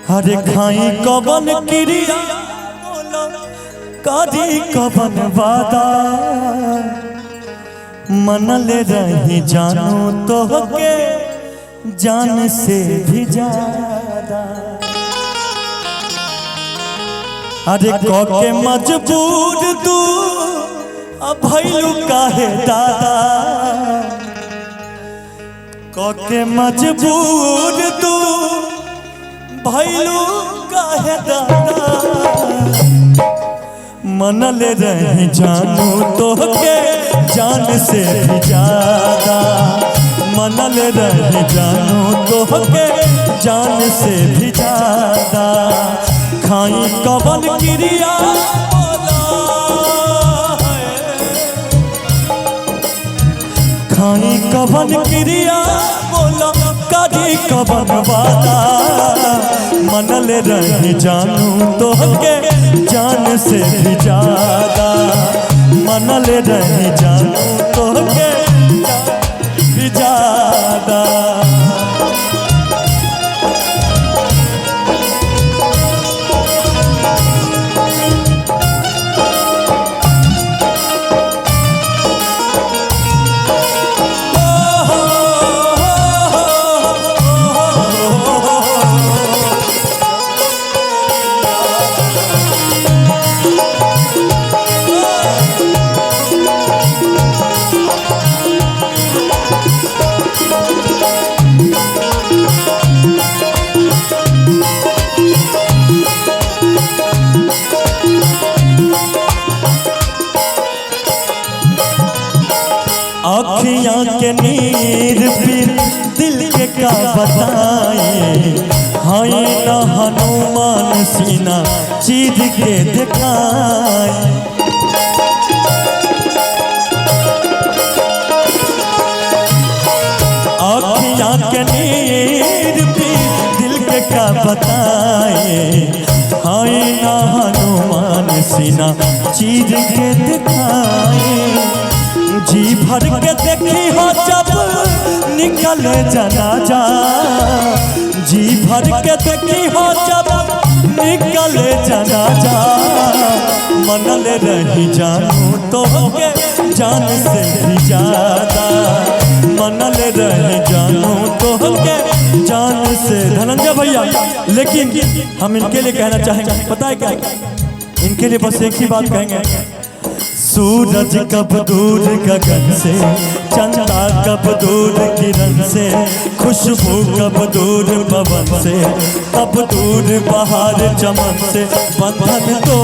हरे खाई कवन क्रिया करी कवन वादा मनल रही जानू तो के जान से भी ज्यादा। अरे के मजबूर तू अब भैलू काहे दादा के मजबूर तू भैलू काहे दादा मनल रही जानू तो के जान से भी ज्यादा मनल रही जानू तो के जान से भी ज्यादा। खाई कवन क्रिया खाई कवन क्रिया बोला करी कवन वादा मनल रही जानू तो के जान से भी ज्यादा मनल रही जानू तो के भी ज्यादा। अखियाँ के नीर फिर दिल के का बताए हाय न हनुमान सीना चीर के दिखाए। अखियाँ के नीर फिर दिल के का बताए हाय न हनुमान सीना चीर के दिखाए। जी भर के देखी हो जब निकले जनाजा जी भर के देखी हो जब निकले जनाजा मनल रही जानू तो के जान से भी ज्यादा मनल रही जानू तो के जान से। धनंजय भैया लेकिन हम इनके लिए कहना चाहेंगे पता है क्या इनके लिए बस एक ही बात कहेंगे सूरज कब दूर गगन से चंदा कब दूर किरण से खुशबू कब दूर पवन से कब दूर बहार चमन से। बंधन तो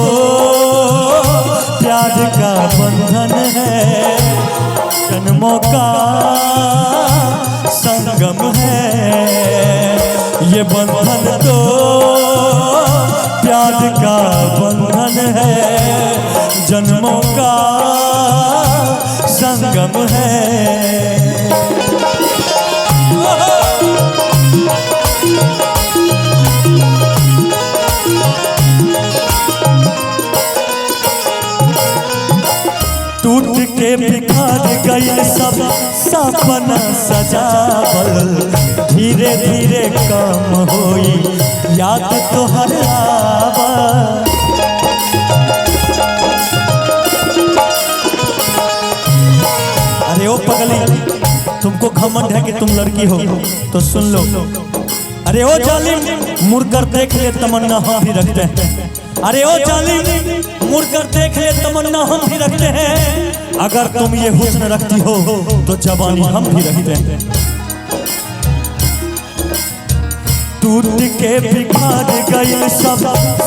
प्यार का बंधन है जन्मों का संगम है ये बंधन तो प्यार का बंधन है जन्मों का संगम है। टूट के बिखर गई सब सपना सजावल धीरे धीरे कम होई याद तोहर आवा। अरे ओ पगली तुमको घमंड है कि तुम लड़की हो तो सुन लो। अरे ओ जालिम मुड़कर देख ले तमन्ना हम भी रखते हैं। अरे ओ जालिम मुड़कर देख ले तमन्ना हम भी रखते हैं। अगर तुम ये हुस्न रखती हो तो जवानी हम भी रखते हैं। टूट के बिखर गई सब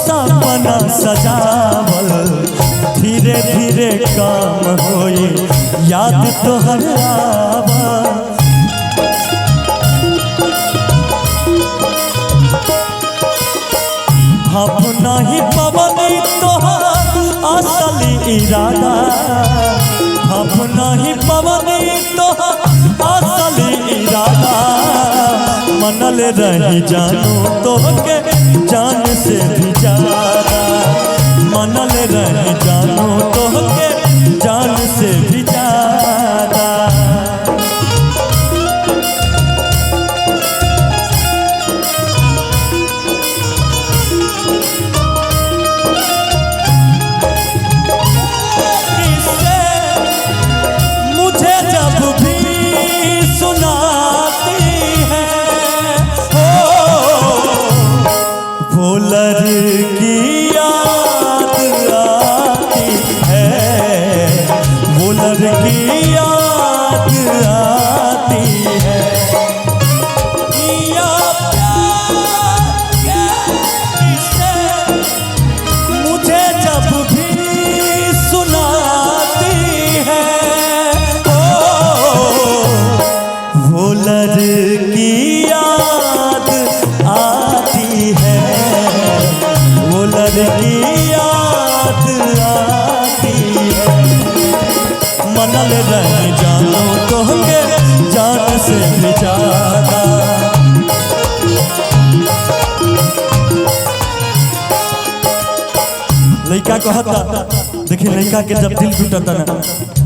सपना सजावल धीरे धीरे काम होई याद तोहर आवा। भाव नहीं पवनी तोहर असली इरादा भाव नहीं पवनी तोहर असली इरादा मनल रही जानू तो के जान से भी ज्यादा मनल रही जानू तो के जान से भी ज्यादा। लड़का कहता, देखिए लड़का के जब दिल टूटता ना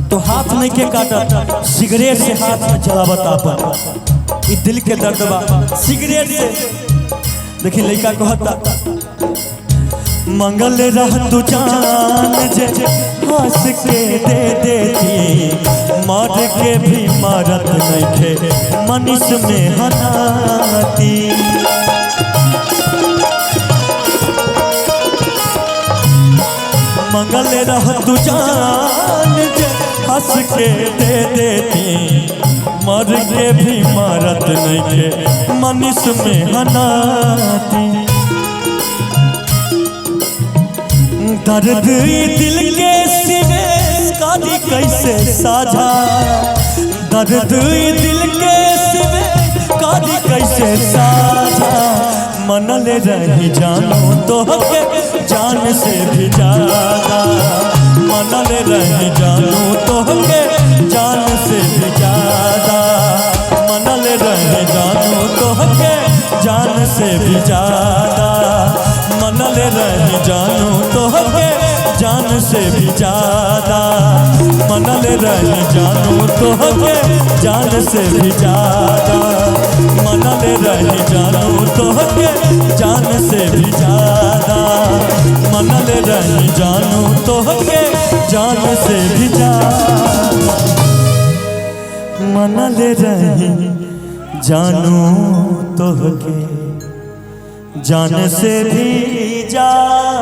तो हाथ नहीं के काटा, सिगरेट से हाथ में जलावता अपन, दिल के दर्द बा सिगरेट से। देखिए लड़का कहता, मंगल रह तू जान जे हंस के दे देती, मर के भी मरत नहीं खे मनीष में हनाती। मंगल रह तू जान जे हंस के दे देती, मर के भी मरत नहीं खे मनीष में हनाती। दर्द दिल के सिवे कादी कैसे साझा, दर्द दिल के सिवे कादी कैसे साझा, मनले रही जानू तो के जान से भी ज्यादा, मनले रही जानू तो के जान से भी ज्यादा, मनले रही जानू तो के जान से भी ज्यादा, मनले रही जानू तो के जान से भी ज्यादा, मनले रही जानू तो के जान से भी ज्यादा, मनले रही जानू तो के जान से भी ज्यादा, मनले रही जानू तो के जान से भी ज्यादा, मनले रही जानू तो के जान से भी ज्यादा।